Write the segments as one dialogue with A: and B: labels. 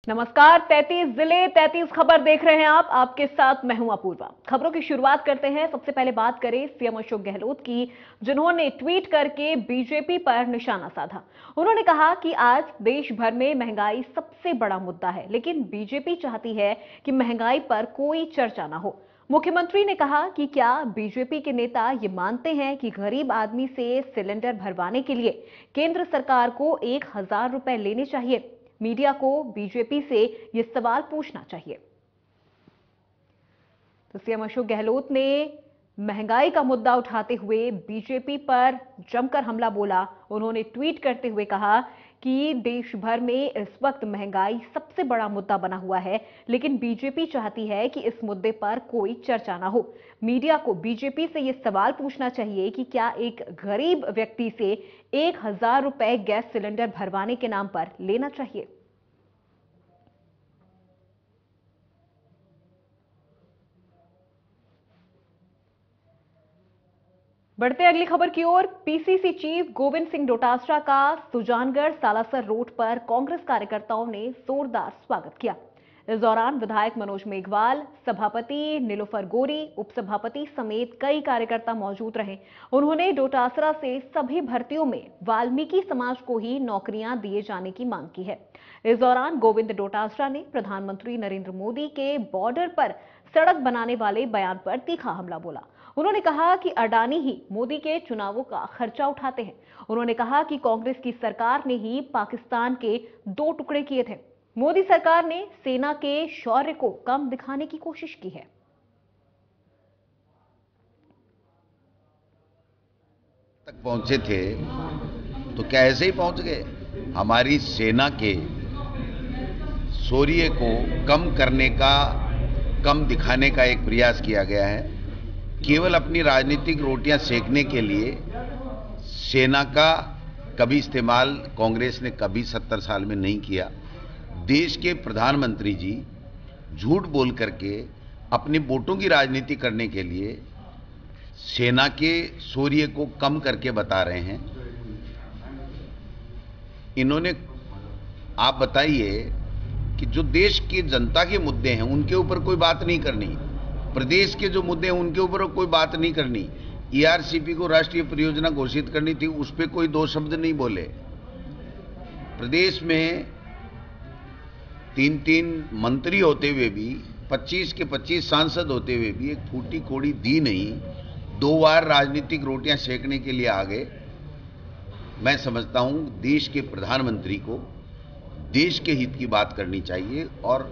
A: नमस्कार। 33 जिले 33 खबर देख रहे हैं आप। आपके साथ मैं हूं अपूर्वा। खबरों की शुरुआत करते हैं। सबसे पहले बात करें सीएम अशोक गहलोत की, जिन्होंने ट्वीट करके बीजेपी पर निशाना साधा। उन्होंने कहा कि आज देश भर में महंगाई सबसे बड़ा मुद्दा है, लेकिन बीजेपी चाहती है कि महंगाई पर कोई चर्चा ना हो। मुख्यमंत्री ने कहा कि क्या बीजेपी के नेता ये मानते हैं कि गरीब आदमी से सिलेंडर भरवाने के लिए केंद्र सरकार को 1000 रुपए लेने चाहिए? मीडिया को बीजेपी से यह सवाल पूछना चाहिए। तो सीएम अशोक गहलोत ने महंगाई का मुद्दा उठाते हुए बीजेपी पर जमकर हमला बोला। उन्होंने ट्वीट करते हुए कहा कि देश भर में इस वक्त महंगाई सबसे बड़ा मुद्दा बना हुआ है, लेकिन बीजेपी चाहती है कि इस मुद्दे पर कोई चर्चा ना हो। मीडिया को बीजेपी से यह सवाल पूछना चाहिए कि क्या एक गरीब व्यक्ति से 1000 रुपए गैस सिलेंडर भरवाने के नाम पर लेना चाहिए? बढ़ते अगली खबर की ओर। पीसीसी चीफ गोविंद सिंह डोटासरा का सुजानगढ़ सालासर रोड पर कांग्रेस कार्यकर्ताओं ने जोरदार स्वागत किया। इस दौरान विधायक मनोज मेघवाल, सभापति नीलोफर गोरी, उपसभापति समेत कई कार्यकर्ता मौजूद रहे। उन्होंने डोटासरा से सभी भर्तियों में वाल्मीकि समाज को ही नौकरियां दिए जाने की मांग की है। इस दौरान गोविंद डोटासरा ने प्रधानमंत्री नरेंद्र मोदी के बॉर्डर पर सड़क बनाने वाले बयान पर तीखा हमला बोला। उन्होंने कहा कि अडानी ही मोदी के चुनावों का खर्चा उठाते हैं। उन्होंने कहा कि कांग्रेस की सरकार ने ही पाकिस्तान के 2 टुकड़े किए थे। मोदी सरकार ने सेना के शौर्य को कम दिखाने की कोशिश की है।
B: तक पहुंचे थे तो क्या ऐसे ही पहुंच गए? हमारी सेना के शौर्य को कम करने का, कम दिखाने का एक प्रयास किया गया है। केवल अपनी राजनीतिक रोटियां सेकने के लिए सेना का कभी इस्तेमाल कांग्रेस ने कभी 70 साल में नहीं किया। देश के प्रधानमंत्री जी झूठ बोल करके अपनी वोटों की राजनीति करने के लिए सेना के शौर्य को कम करके बता रहे हैं। इन्होंने, आप बताइए कि जो देश की जनता के मुद्दे हैं उनके ऊपर कोई बात नहीं करनी, प्रदेश के जो मुद्दे हैं उनके ऊपर कोई बात नहीं करनी, ईआरसीपी को राष्ट्रीय परियोजना घोषित करनी थी, उस पर कोई 2 शब्द नहीं बोले। प्रदेश में 3-3 मंत्री होते हुए भी, 25 के 25 सांसद होते हुए भी एक फूटी कोड़ी दी नहीं, 2 बार राजनीतिक रोटियां सेकने के लिए आ गए। मैं समझता हूं देश के प्रधानमंत्री को देश के हित की बात करनी चाहिए। और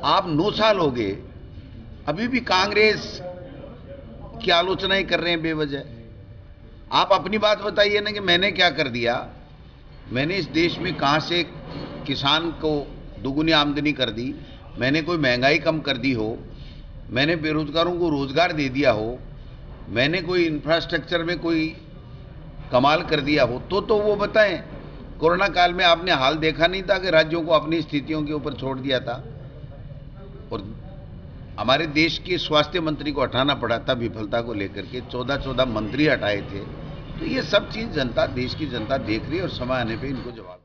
B: आप 9 साल हो गए, अभी भी कांग्रेस की आलोचनाएं कर रहे हैं बेवजह। आप अपनी बात बताइए ना कि मैंने क्या कर दिया। मैंने इस देश में कहां से किसान को दुगुनी आमदनी कर दी, मैंने कोई महंगाई कम कर दी हो, मैंने बेरोजगारों को रोजगार दे दिया हो, मैंने कोई इंफ्रास्ट्रक्चर में कोई कमाल कर दिया हो, तो वो बताएं। कोरोना काल में आपने हाल देखा नहीं था कि राज्यों को अपनी स्थितियों के ऊपर छोड़ दिया था और हमारे देश के स्वास्थ्य मंत्री को हटाना पड़ा था विफलता को लेकर के, 14 मंत्री हटाए थे। तो ये सब चीज जनता, देश की जनता देख रही है और समय आने पे इनको जवाब।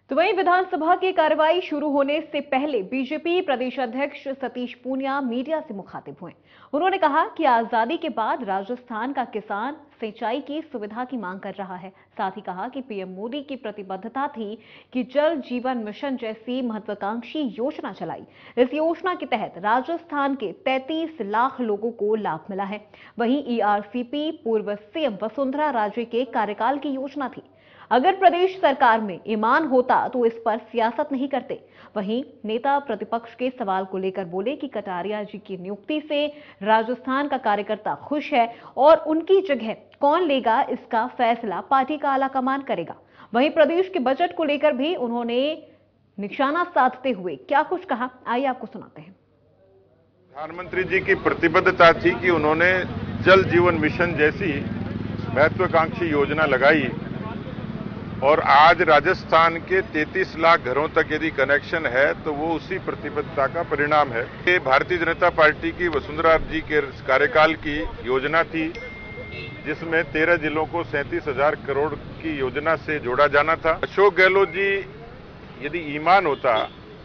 A: तो वहीं विधानसभा की कार्रवाई शुरू होने से पहले बीजेपी प्रदेश अध्यक्ष सतीश पूनिया मीडिया से मुखातिब हुए। उन्होंने कहा कि आजादी के बाद राजस्थान का किसान सिंचाई की सुविधा की मांग कर रहा है। साथ ही कहा कि पीएम मोदी की प्रतिबद्धता थी कि जल जीवन मिशन जैसी महत्वाकांक्षी योजना चलाई। इस योजना के तहत राजस्थान के 33 लाख लोगों को लाभ मिला है। वहीं ईआरसीपी पूर्व सीएम वसुंधरा राजे के कार्यकाल की योजना थी। अगर प्रदेश सरकार में ईमान होता तो इस पर सियासत नहीं करते। वहीं नेता प्रतिपक्ष के सवाल को लेकर बोले कि कटारिया जी की नियुक्ति से राजस्थान का कार्यकर्ता खुश है और उनकी जगह कौन लेगा इसका फैसला पार्टी का आलाकमान करेगा। वहीं प्रदेश के बजट को लेकर भी उन्होंने निशाना साधते हुए क्या कुछ कहा, आइए आपको सुनाते हैं।
C: प्रधानमंत्री जी की प्रतिबद्धता थी कि उन्होंने जल जीवन मिशन जैसी महत्वाकांक्षी योजना लगाई और आज राजस्थान के 33 लाख घरों तक यदि कनेक्शन है तो वो उसी प्रतिबद्धता का परिणाम है। ये भारतीय जनता पार्टी की वसुंधरा जी के कार्यकाल की योजना थी, जिसमें 13 जिलों को 37,000 करोड़ की योजना से जोड़ा जाना था। अशोक गहलोत जी यदि ईमान होता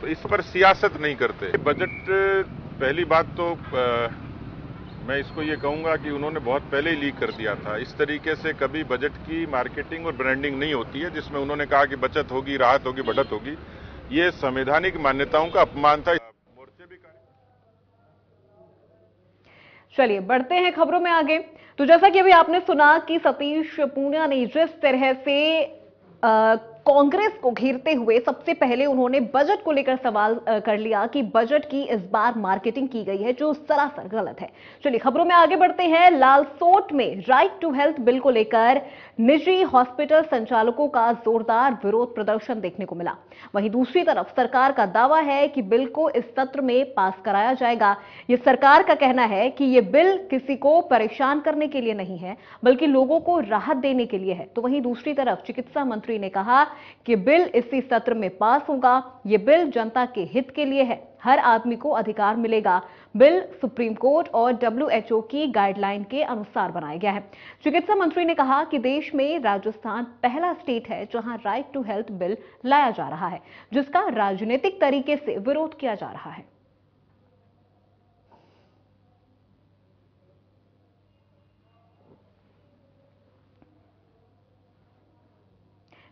C: तो इस पर सियासत नहीं करते। बजट पहली बात तो मैं इसको ये कहूंगा कि उन्होंने बहुत पहले ही लीक कर दिया था। इस तरीके से कभी बजट की मार्केटिंग और ब्रांडिंग नहीं होती है, जिसमें उन्होंने कहा कि बचत होगी, राहत होगी, बढ़त होगी। ये संवैधानिक मान्यताओं का अपमान था। मोर्चे भी
A: चलिए बढ़ते हैं खबरों में आगे। तो जैसा कि अभी आपने सुना कि सतीश पूनिया ने जिस तरह से कांग्रेस को घेरते हुए सबसे पहले उन्होंने बजट को लेकर सवाल कर लिया कि बजट की इस बार मार्केटिंग की गई है जो सरासर गलत है। चलिए खबरों में आगे बढ़ते हैं। लालसोट में राइट टू हेल्थ बिल को लेकर निजी हॉस्पिटल संचालकों का जोरदार विरोध प्रदर्शन देखने को मिला। वहीं दूसरी तरफ सरकार का दावा है कि बिल को इस सत्र में पास कराया जाएगा। यह सरकार का कहना है कि यह बिल किसी को परेशान करने के लिए नहीं है बल्कि लोगों को राहत देने के लिए है। तो वहीं दूसरी तरफ चिकित्सा मंत्री ने कहा कि बिल इसी सत्र में पास होगा। यह बिल जनता के हित के लिए है, हर आदमी को अधिकार मिलेगा। बिल सुप्रीम कोर्ट और WHO की गाइडलाइन के अनुसार बनाया गया है। चिकित्सा मंत्री ने कहा कि देश में राजस्थान पहला स्टेट है जहां राइट टू हेल्थ बिल लाया जा रहा है, जिसका राजनीतिक तरीके से विरोध किया जा रहा है।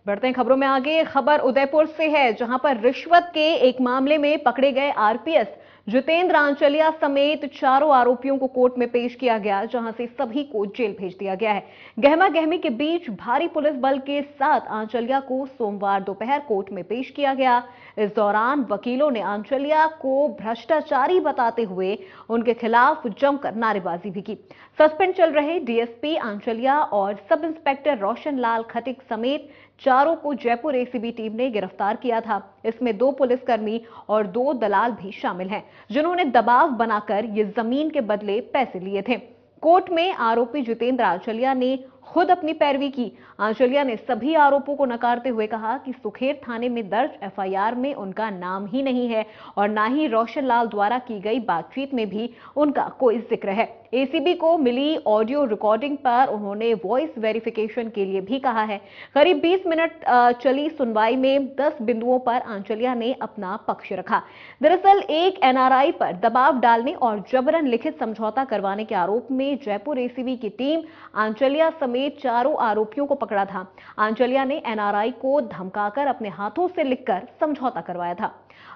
A: बढ़ते हैं खबरों में आगे। खबर उदयपुर से है जहां पर रिश्वत के एक मामले में पकड़े गए RPS जितेंद्र आंचलिया समेत 4 आरोपियों को कोर्ट में पेश किया गया, जहां से सभी को जेल भेज दिया गया है। गहमा गहमी के बीच भारी पुलिस बल के साथ आंचलिया को सोमवार दोपहर कोर्ट में पेश किया गया। इस दौरान वकीलों ने आंचलिया को भ्रष्टाचारी बताते हुए उनके खिलाफ जमकर नारेबाजी भी की। सस्पेंड चल रहे DSP आंचलिया और सब इंस्पेक्टर रोशन लाल खटिक समेत 4 को जयपुर ACB टीम ने गिरफ्तार किया था। इसमें 2 पुलिसकर्मी और 2 दलाल भी शामिल हैं, जिन्होंने दबाव बनाकर ये जमीन के बदले पैसे लिए थे। कोर्ट में आरोपी जितेंद्र आंचलिया ने खुद अपनी पैरवी की। आंचलिया ने सभी आरोपों को नकारते हुए कहा कि सुखेर थाने में दर्ज FIR में उनका नाम ही नहीं है और ना ही रोशन लाल द्वारा की गई बातचीत में भी उनका कोई जिक्र है। ACB को मिली ऑडियो रिकॉर्डिंग पर उन्होंने वॉइस वेरिफिकेशन के लिए भी कहा है। करीब 20 मिनट चली सुनवाई में 10 बिंदुओं पर आंचलिया ने अपना पक्ष रखा। दरअसल एक NRI पर दबाव डालने और जबरन लिखित समझौता करवाने के आरोप में जयपुर ACB की टीम आंचलिया समेत 4 आरोपियों को पकड़ा था। आंचलिया ने NRI को धमकाकर अपने हाथों से लिखकर समझौता करवाया था।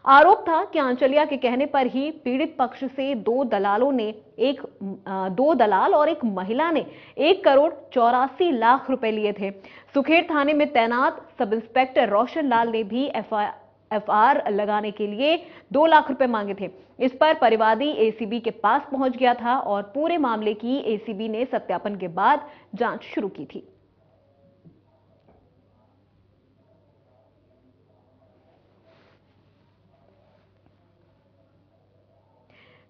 A: आरोप था कि आंचलिया के कहने पर ही पीड़ित पक्ष से 2 दलाल और एक महिला ने 1,84,00,000 रुपए लिए थे। सुखेर थाने में तैनात सब इंस्पेक्टर रोशन लाल ने भी FR लगाने के लिए 2 लाख रुपए मांगे थे। इस पर परिवादी ACB के पास पहुंच गया था और पूरे मामले की ACB ने सत्यापन के बाद जांच शुरू की थी।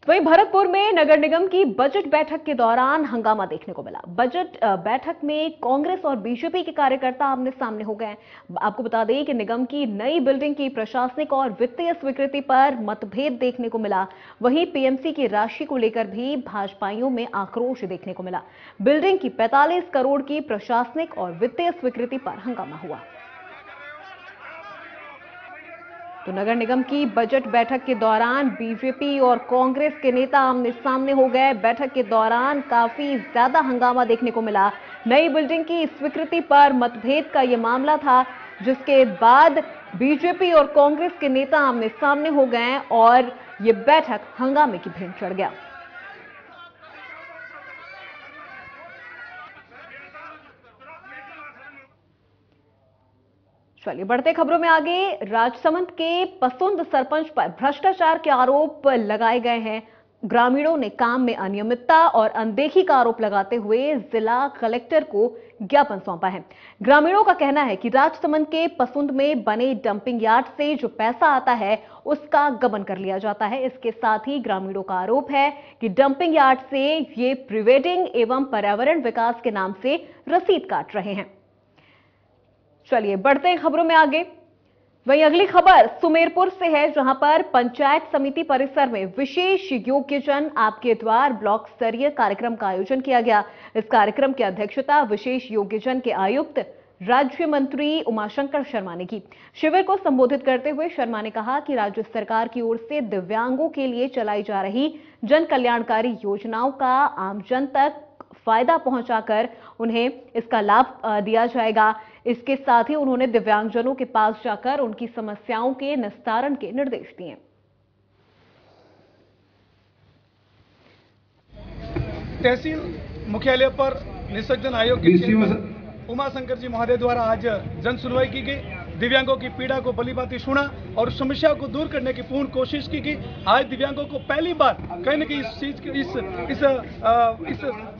A: वहीं भरतपुर में नगर निगम की बजट बैठक के दौरान हंगामा देखने को मिला। बजट बैठक में कांग्रेस और BJP के कार्यकर्ता आमने सामने हो गए। आपको बता दें कि निगम की नई बिल्डिंग की प्रशासनिक और वित्तीय स्वीकृति पर मतभेद देखने को मिला। वहीं PMC की राशि को लेकर भी भाजपाइयों में आक्रोश देखने को मिला। बिल्डिंग की 45 करोड़ की प्रशासनिक और वित्तीय स्वीकृति पर हंगामा हुआ। तो नगर निगम की बजट बैठक के दौरान BJP और कांग्रेस के नेता आमने सामने हो गए। बैठक के दौरान काफी ज्यादा हंगामा देखने को मिला। नई बिल्डिंग की स्वीकृति पर मतभेद का यह मामला था, जिसके बाद BJP और कांग्रेस के नेता आमने सामने हो गए और यह बैठक हंगामे की भेंट चढ़ गया। चलिए बढ़ते खबरों में आगे। राजसमंद के पसुंद सरपंच पर भ्रष्टाचार के आरोप लगाए गए हैं। ग्रामीणों ने काम में अनियमितता और अनदेखी का आरोप लगाते हुए जिला कलेक्टर को ज्ञापन सौंपा है। ग्रामीणों का कहना है कि राजसमंद के पसुंद में बने डंपिंग यार्ड से जो पैसा आता है उसका गबन कर लिया जाता है। इसके साथ ही ग्रामीणों का आरोप है कि डंपिंग यार्ड से ये प्री वेडिंग एवं पर्यावरण विकास के नाम से रसीद काट रहे हैं। चलिए बढ़ते हैं खबरों में आगे। वहीं अगली खबर सुमेरपुर से है, जहां पर पंचायत समिति परिसर में विशेष योग्यजन आपके द्वार ब्लॉक स्तरीय कार्यक्रम का आयोजन किया गया। इस कार्यक्रम की अध्यक्षता विशेष योग्यजन के आयुक्त राज्य मंत्री उमाशंकर शर्मा ने की। शिविर को संबोधित करते हुए शर्मा ने कहा कि राज्य सरकार की ओर से दिव्यांगों के लिए चलाई जा रही जन कल्याणकारी योजनाओं का आमजन तक फायदा पहुंचाकर उन्हें इसका लाभ दिया जाएगा। इसके साथ ही उन्होंने दिव्यांगजनों के पास जाकर उनकी समस्याओं के निस्तारण के निर्देश दिए।
D: तहसील मुख्यालय पर निःशक्तजन आयोग के चेयरमैन उमाशंकर जी महोदय द्वारा आज जन सुनवाई की गई। दिव्यांगों की पीड़ा को भलीभांति सुना और समस्या को दूर करने की पूर्ण कोशिश की गई। आज दिव्यांगों को पहली बार कहीं न कहीं इस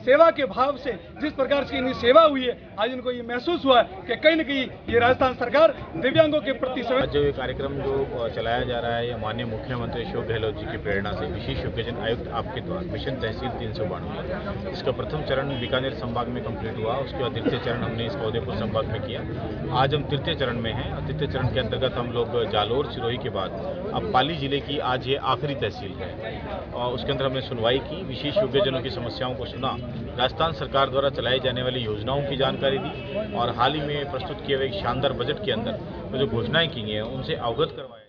D: सेवा के भाव से जिस प्रकार से इनकी सेवा हुई है, आज इनको ये महसूस हुआ है कि कहीं न कहीं ये राजस्थान सरकार दिव्यांगों के प्रति
E: जो ये कार्यक्रम जो चलाया जा रहा है, ये माननीय मुख्यमंत्री अशोक गहलोत जी की प्रेरणा से विशेष योग्यजन आयुक्त आपके द्वारा मिशन तहसील 392 इसका प्रथम चरण बीकानेर संभाग में कंप्लीट हुआ। उसके बाद तृतीय चरण हमने इसका उदयपुर संभाग में किया। आज हम तृतीय चरण में हैं। तृतीय चरण के अंतर्गत हम लोग जालोर सिरोही के बाद अब पाली जिले की आज ये आखिरी तहसील है और उसके अंदर हमने सुनवाई की, विशेष योग्यजनों की समस्याओं को सुना, राजस्थान सरकार द्वारा चलाई जाने वाली योजनाओं की जानकारी दी और हाल ही में प्रस्तुत किए हुए शानदार बजट के अंदर जो घोषणाएं की गई हैं उनसे अवगत करवाया।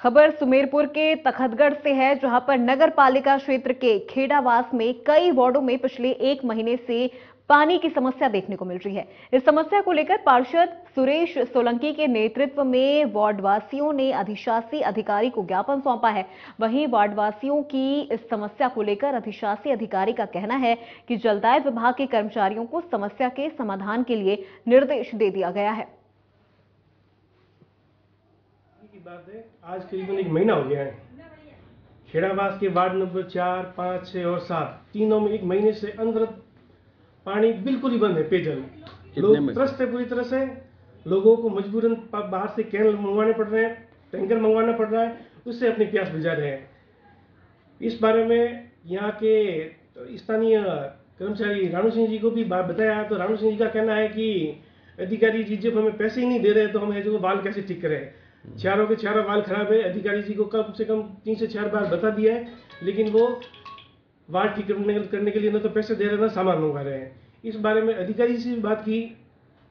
A: खबर सुमेरपुर के तखतगढ़ से है, जहां पर नगर पालिका क्षेत्र के खेड़ावास में कई वार्डों में पिछले 1 महीने से पानी की समस्या देखने को मिल रही है। इस समस्या को लेकर पार्षद सुरेश सोलंकी के नेतृत्व में वार्डवासियों ने अधिशासी अधिकारी को ज्ञापन सौंपा है। वहीं वार्डवासियों की इस समस्या को लेकर अधिशासी अधिकारी का कहना है कि जलदाय विभाग के कर्मचारियों को समस्या के समाधान के लिए निर्देश दे दिया गया है।
F: बात है, आज करीबन 1 महीना हो गया है। खेड़ावास के वार्ड नंबर 4, 5, 6 और 7 तीनों में 1 महीने से अंदर पानी बिल्कुल ही बंद है। पेयजल लोग त्रस्त है पूरी तरह से। लोगों को मजबूरन बाहर से कैन मंगवाने पड़ रहे हैं, टैंकर मंगवाना पड़ रहा है, उससे अपनी प्यास बुझा रहे हैं। इस बारे में यहाँ के स्थानीय कर्मचारी राणू सिंह जी को भी बात बताया तो राणू सिंह जी का कहना है कि अधिकारी जी जब हमें पैसे ही नहीं दे रहे तो हम जो वाल कैसे ठीक करें। चारों के चारों वाल खराब है। अधिकारी जी को कम से कम 3 से 4 बार बता दिया है, लेकिन वो वाल ठीक करने के लिए न तो पैसे दे रहे ना सामान मंगवा रहे हैं। इस बारे में अधिकारी से बात की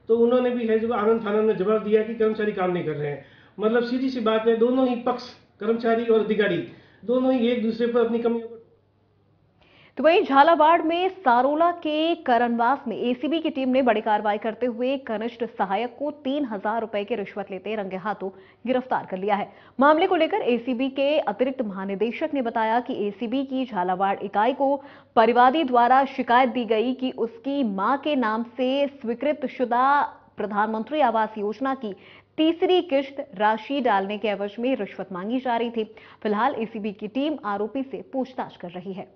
F: तो उन्होंने भी है जो आनंद फानंद में जवाब दिया कि कर्मचारी काम नहीं कर रहे हैं। मतलब सीधी सी बात है, दोनों ही पक्ष कर्मचारी और अधिकारी दोनों ही एक दूसरे पर अपनी कमियों।
A: तो वहीं झालावाड़ में सारोला के करनवास में एसीबी की टीम ने बड़ी कार्रवाई करते हुए कनिष्ठ सहायक को 3000 रुपए की रिश्वत लेते रंगे हाथों गिरफ्तार कर लिया है। मामले को लेकर एसीबी के अतिरिक्त महानिदेशक ने बताया कि एसीबी की झालावाड़ इकाई को परिवादी द्वारा शिकायत दी गई कि उसकी मां के नाम से स्वीकृतशुदा प्रधानमंत्री आवास योजना की तीसरी किश्त राशि डालने के एवज में रिश्वत मांगी जा रही थी। फिलहाल एसीबी की टीम आरोपी से पूछताछ कर रही है।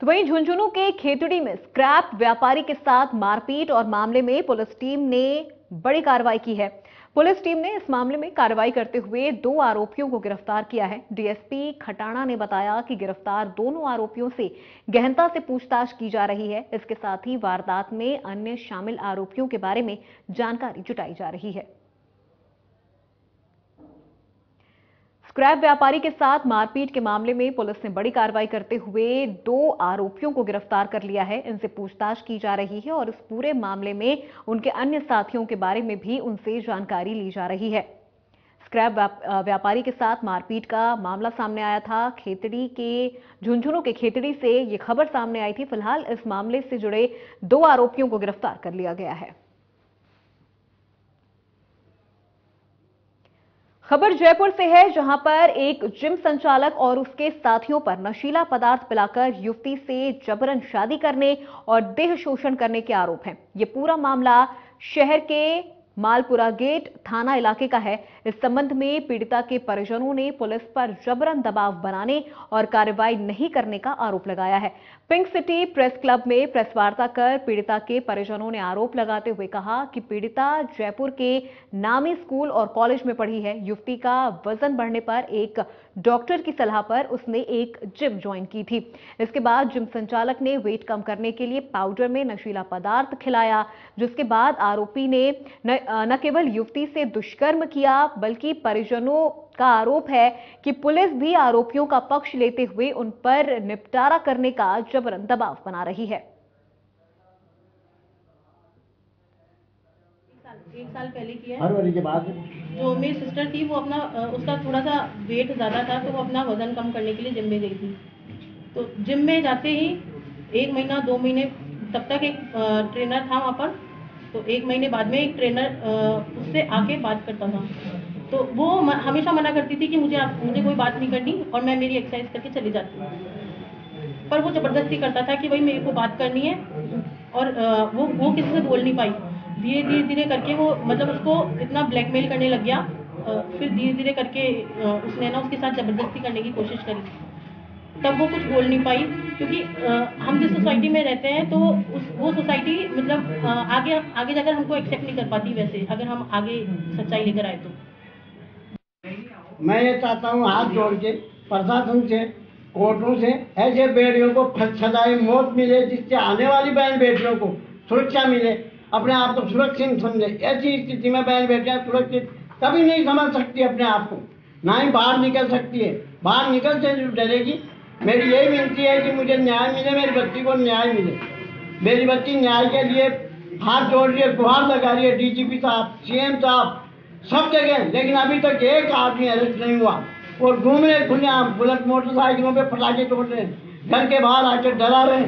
A: तो वहीं झुंझुनू के खेतड़ी में स्क्रैप व्यापारी के साथ मारपीट और मामले में पुलिस टीम ने बड़ी कार्रवाई की है। पुलिस टीम ने इस मामले में कार्रवाई करते हुए 2 आरोपियों को गिरफ्तार किया है। डीएसपी खटाणा ने बताया कि गिरफ्तार दोनों आरोपियों से गहनता से पूछताछ की जा रही है। इसके साथ ही वारदात में अन्य शामिल आरोपियों के बारे में जानकारी जुटाई जा रही है। स्क्रैप व्यापारी के साथ मारपीट के मामले में पुलिस ने बड़ी कार्रवाई करते हुए 2 आरोपियों को गिरफ्तार कर लिया है। इनसे पूछताछ की जा रही है और इस पूरे मामले में उनके अन्य साथियों के बारे में भी उनसे जानकारी ली जा रही है। स्क्रैप व्यापारी के साथ मारपीट का मामला सामने आया था। खेतड़ी के झुंझुनू के खेतड़ी से ये खबर सामने आई थी। फिलहाल इस मामले से जुड़े 2 आरोपियों को गिरफ्तार कर लिया गया है। खबर जयपुर से है, जहां पर एक जिम संचालक और उसके साथियों पर नशीला पदार्थ पिलाकर युवती से जबरन शादी करने और देह शोषण करने के आरोप हैं। ये पूरा मामला शहर के मालपुरा गेट थाना इलाके का है। इस संबंध में पीड़िता के परिजनों ने पुलिस पर जबरन दबाव बनाने और कार्रवाई नहीं करने का आरोप लगाया है। पिंक सिटी प्रेस क्लब में प्रेस वार्ता कर पीड़िता के परिजनों ने आरोप लगाते हुए कहा कि पीड़िता जयपुर के नामी स्कूल और कॉलेज में पढ़ी है। युवती का वजन बढ़ने पर एक डॉक्टर की सलाह पर उसने एक जिम ज्वाइन की थी। इसके बाद जिम संचालक ने वेट कम करने के लिए पाउडर में नशीला पदार्थ खिलाया, जिसके बाद आरोपी ने न केवल युवती से दुष्कर्म किया बल्कि परिजनों का आरोप है कि पुलिस भी आरोपियों का पक्ष लेते हुए उन पर निपटारा करने का जबरन दबाव बना रही है।
G: एक साल पहले किया है।
H: फरवरी के बाद
G: जो मेरी सिस्टर थी वो अपना उसका थोड़ा सा वेट ज़्यादा था, तो वो अपना वजन कम करने के लिए जिम में गई थी। तो जिम में जाते ही 1 महीना 2 महीने तब तक एक ट्रेनर था वहाँ पर। तो 1 महीने बाद में एक ट्रेनर उससे आके बात करता था। तो वो हमेशा मना करती थी कि मुझे कोई बात नहीं करनी और मैं मेरी एक्सरसाइज करके चली जाती हूँ। पर वो ज़बरदस्ती करता था कि भाई मेरे को बात करनी है, और वो किसी से बोल नहीं पाई। धीरे करके वो मतलब उसको इतना ब्लैकमेल करने लग गया। फिर धीरे करके उसने ना उसके साथ ज़बरदस्ती करने की कोशिश करी। तब वो कुछ बोल नहीं पाई, क्योंकि हम जिस सोसाइटी में रहते हैं तो वो सोसाइटी मतलब आगे जाकर हमको एक्सेप्ट नहीं कर पाती वैसे, अगर हम आगे सच्चाई लेकर आए तो।
H: मैं ये चाहता हूँ हाथ जोड़ के प्रशासन से, कोर्टों से ऐसे बेटियों को सजाए मौत मिले, जिससे आने वाली बहन बेटियों को सुरक्षा मिले, अपने आप को सुरक्षित समझे। ऐसी स्थिति में बहन बेटियां सुरक्षित कभी नहीं समझ सकती अपने आप को, ना ही बाहर निकल सकती है। बाहर निकल से डरेगी। मेरी यही विनती है कि मुझे न्याय मिले, मेरी बच्ची को न्याय मिले। मेरी बच्ची न्याय के लिए हाथ जोड़ रही है, गुहार लगा रही है डीजीपी साहब, सीएम साहब, सब जगह। लेकिन अभी तक एक आदमी अरेस्ट नहीं हुआ और घूम रहे खुलेआम बुलेट मोटरसाइकिलों पे पटाखे तोड़ रहे, घर के बाहर आकर डरा रहे।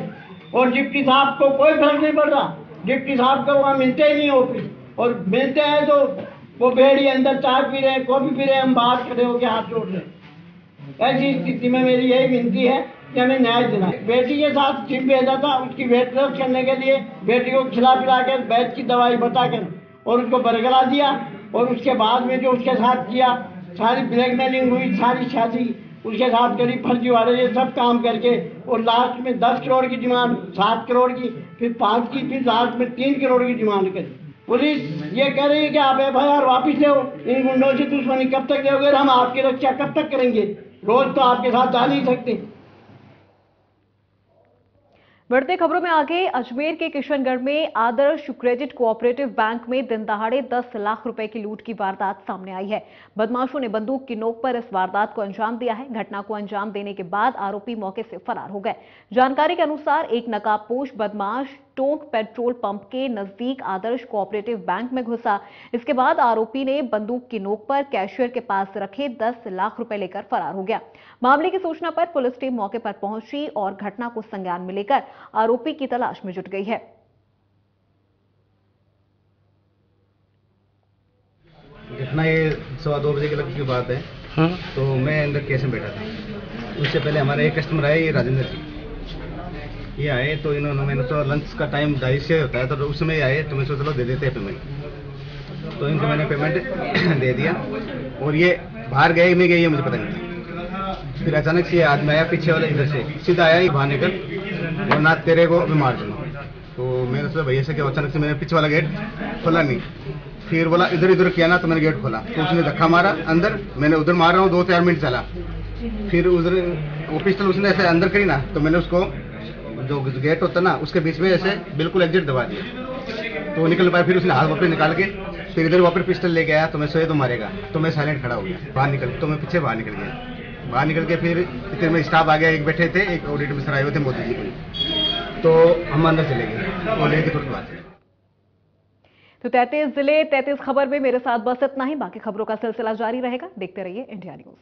H: और डिप्टी साहब को कोई फर्क नहीं पड़ रहा। डिप्टी साहब को वहाँ मिलते ही नहीं ऑफिस, और मिलते हैं तो वो भेड़ी अंदर चाय पी रहे हैं, कॉफी पी रहे हैं, हम बाहर खड़े होकर हाथ जोड़ रहे हैं। ऐसी स्थिति में मेरी यही विनती है कि हमें न्याय दिलाएं। बेटी के साथ जिम भेजा था, उसकी वेट लॉस करने के लिए बेटी को खिला पिला कर बैठ की दवाई बताकर और उसको बरकरार दिया, और उसके बाद में जो उसके साथ किया, सारी ब्लैकमेलिंग हुई, सारी शादी उसके साथ करी, फर्जी वाले ये सब काम करके, और लास्ट में 10 करोड़ की डिमांड, 7 करोड़ की, फिर 5 की, फिर लास्ट में 3 करोड़ की डिमांड करी। पुलिस ये कह रही है कि आप FIR वापिस लो, इन गुंडों से दुश्मनी कब तक रहोगे, हम आपकी रक्षा कब तक करेंगे, रोज तो आपके साथ जा नहीं सकते।
A: बढ़ते खबरों में आगे, अजमेर के किशनगढ़ में आदर्श क्रेडिट कोऑपरेटिव बैंक में दिन दहाड़े 10 लाख रुपए की लूट की वारदात सामने आई है। बदमाशों ने बंदूक की नोक पर इस वारदात को अंजाम दिया है। घटना को अंजाम देने के बाद आरोपी मौके से फरार हो गए। जानकारी के अनुसार एक नकाबपोश बदमाश टोंक पेट्रोल पंप के नजदीक आदर्श कोऑपरेटिव बैंक में घुसा। इसके बाद आरोपी ने बंदूक की नोक पर कैशियर के पास रखे 10 लाख रुपए लेकर फरार हो गया। मामले की सूचना पर पुलिस टीम मौके पर पहुंची और घटना को संज्ञान में लेकर आरोपी की तलाश में जुट गई है।
I: घटना ये 2:15 बजे के लगभग की बात है। तो मैं अंदर केस में बैठा था। उससे पहले हमारा एक कस्टमर आए, ये राजेंद्र जी, ये आए तो इन्होंने, मैंने तो लंच का टाइम 2:30 से होता है, तो उस समय आए तो मैं सोचा चलो दे देते हैं पेमेंट। तो इनको मैंने पेमेंट दे दिया और ये बाहर गए नहीं गए ये मुझे पता नहीं था। फिर अचानक से आदमी आया पीछे वाले, इधर से सीधा आया, ये बाहर निकल और ना तेरे को भी मार दूंगा। तो मैंने सोचा भैया से क्या, अचानक से मैंने पीछे वाला गेट खोला नहीं, फिर बोला इधर इधर किया ना, तो मैंने गेट खोला तो उसने धक्का मारा अंदर, मैंने उधर मार रहा हूँ 2-4 मिनट चला। फिर उधर वो पिस्टल उसने ऐसे अंदर करी ना, तो मैंने उसको जो गेट होता ना उसके बीच में ऐसे बिल्कुल एग्जिट दबा दिया तो वो निकल पाया। फिर उसने हाथ वापस निकाल के फिर इधर वापस पिस्टल लेके आया, तो मैं सोए तो मारेगा, तो मैं साइलेंट खड़ा हो गया। बाहर निकल तो मैं पीछे बाहर निकल गया। बाहर निकल के फिर इतने में स्टाफ आ गया, एक बैठे थे, एक ऑडिटर में सर आए हुए थे मोदी जी को, तो हम अंदर चले गए और लेके तुरंत बात।
A: तो 33 जिले 33 खबर में मेरे साथ बस इतना ही। बाकी खबरों का सिलसिला जारी रहेगा। देखते रहिए इंडिया न्यूज।